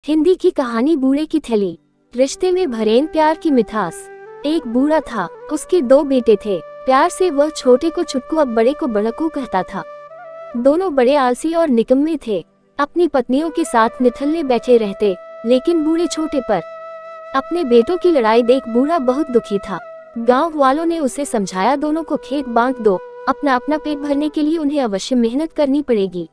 हिंदी की कहानी बूढ़े की थैली। रिश्ते में भरेन प्यार की मिठास। एक बूढ़ा था, उसके दो बेटे थे। प्यार से वह छोटे को छुटकू अब बड़े को बड़कू कहता था। दोनों बड़े आलसी और निकम्मे थे। अपनी पत्नियों के साथ निठल्ले बैठे रहते, लेकिन बूढ़े छोटे पर। अपने बेटों की लड़ाई देख बूढ़ा बहुत दुखी था। गांव वालों ने उसे समझाया, दोनों को खेत बांट दो, अपना अपना पेट भरने के लिए उन्हें अवश्य मेहनत करनी पड़ेगी।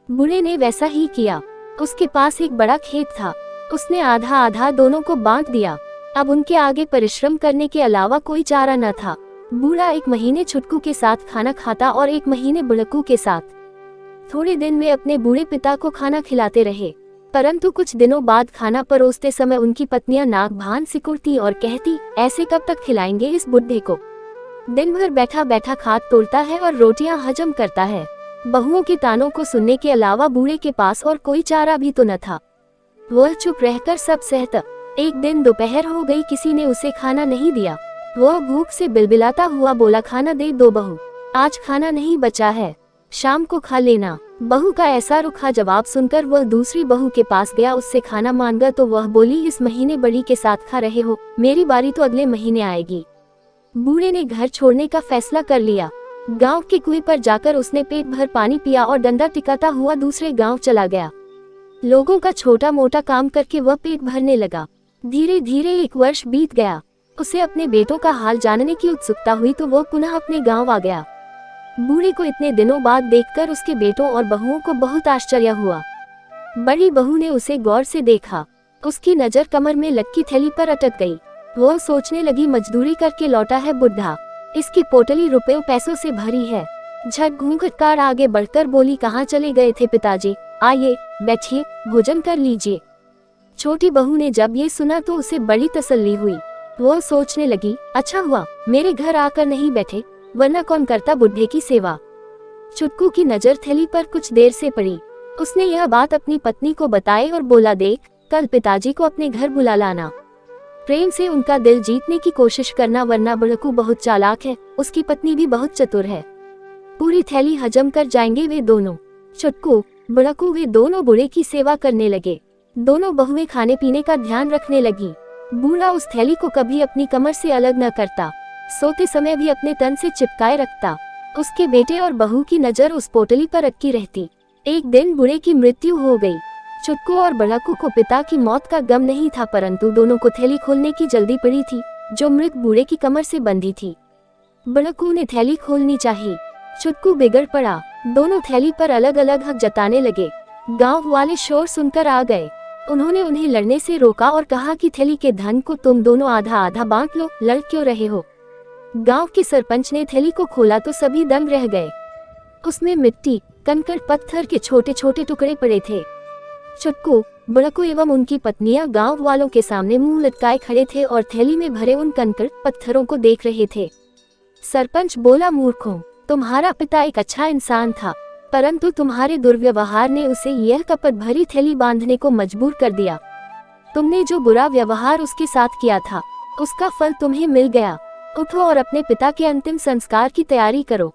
बूढ़े ने वैसा ही किया। उसके पास एक बड़ा खेत था, उसने आधा आधा दोनों को बांट दिया। अब उनके आगे परिश्रम करने के अलावा कोई चारा न था। बूढ़ा एक महीने छुटकू के साथ खाना खाता और एक महीने बुड़कू के साथ। थोड़े दिन वे अपने बूढ़े पिता को खाना खिलाते रहे, परंतु कुछ दिनों बाद खाना परोसते समय उनकी पत्नियां नाक भान सिकुड़ती और कहती, ऐसे कब तक खिलाएंगे इस बुढ़े को, दिन भर बैठा बैठा खाद तोड़ता है और रोटियां हजम करता है। बहुओं के तानों को सुनने के अलावा बूढ़े के पास और कोई चारा भी तो न था। वह चुप रहकर सब सहता। एक दिन दोपहर हो गई, किसी ने उसे खाना नहीं दिया। वह भूख से बिलबिलाता हुआ बोला, खाना दे दो बहू, आज खाना नहीं बचा है, शाम को खा लेना। बहू का ऐसा रुखा जवाब सुनकर वह दूसरी बहू के पास गया, उससे खाना मांगा तो वह बोली, इस महीने बड़ी के साथ खा रहे हो, मेरी बारी तो अगले महीने आएगी। बूढ़े ने घर छोड़ने का फैसला कर लिया। गांव के कुएं पर जाकर उसने पेट भर पानी पिया और डंडा टिकाता हुआ दूसरे गांव चला गया। लोगों का छोटा मोटा काम करके वह पेट भरने लगा। धीरे धीरे एक वर्ष बीत गया। उसे अपने बेटों का हाल जानने की उत्सुकता हुई तो वह पुनः अपने गांव आ गया। बूढ़े को इतने दिनों बाद देखकर उसके बेटों और बहुओं को बहुत आश्चर्य हुआ। बड़ी बहू ने उसे गौर से देखा। उसकी नजर कमर में लटकी थैली पर अटक गई। वह सोचने लगी, मजदूरी करके लौटा है बुढ़ा, इसकी पोटली रुपयों पैसों से भरी है। झट घूंघटकार आगे बढ़कर बोली, कहाँ चले गए थे पिताजी, आइए बैठिए, भोजन कर लीजिए। छोटी बहू ने जब ये सुना तो उसे बड़ी तसल्ली हुई। वह सोचने लगी, अच्छा हुआ मेरे घर आकर नहीं बैठे, वरना कौन करता बुढ़े की सेवा। छुटकू की नजर थैली पर कुछ देर से पड़ी। उसने यह बात अपनी पत्नी को बताई और बोला, देख, कल पिताजी को अपने घर बुला लाना, प्रेम से उनका दिल जीतने की कोशिश करना, वरना बुड़कू बहुत चालाक है, उसकी पत्नी भी बहुत चतुर है, पूरी थैली हजम कर जाएंगे वे दोनों। छुटकू बुड़कू वे दोनों बूढ़े की सेवा करने लगे। दोनों बहुएं खाने पीने का ध्यान रखने लगी। बूढ़ा उस थैली को कभी अपनी कमर से अलग न करता, सोते समय भी अपने तन से चिपकाए रखता। उसके बेटे और बहू की नजर उस पोटली पर अटकी रहती। एक दिन बूढ़े की मृत्यु हो गई। छुटकू और बुड़कू को पिता की मौत का गम नहीं था, परंतु दोनों को थैली खोलने की जल्दी पड़ी थी, जो मृत बूढ़े की कमर से बंधी थी। बुड़कू ने थैली खोलनी चाहिए, छुटकू बिगड़ पड़ा। दोनों थैली पर अलग अलग हक जताने लगे। गांव वाले शोर सुनकर आ गए। उन्होंने उन्हें लड़ने से रोका और कहा कि थैली के धन को तुम दोनों आधा आधा बांट लो, लड़ क्यों रहे हो। गांव के सरपंच ने थैली को खोला तो सभी दंग रह गए। उसमें मिट्टी, कंकड़, पत्थर के छोटे छोटे टुकड़े पड़े थे। छुटकू, बुड़कू एवं उनकी पत्नियां गांव वालों के सामने मुंह लटकाए खड़े थे और थैली में भरे उन कंकड़ पत्थरों को देख रहे थे। सरपंच बोला, मूर्खों, तुम्हारा पिता एक अच्छा इंसान था, परंतु तुम्हारे दुर्व्यवहार ने उसे यह कपट भरी थैली बांधने को मजबूर कर दिया। तुमने जो बुरा व्यवहार उसके साथ किया था, उसका फल तुम्हें मिल गया। उठो और अपने पिता के अंतिम संस्कार की तैयारी करो।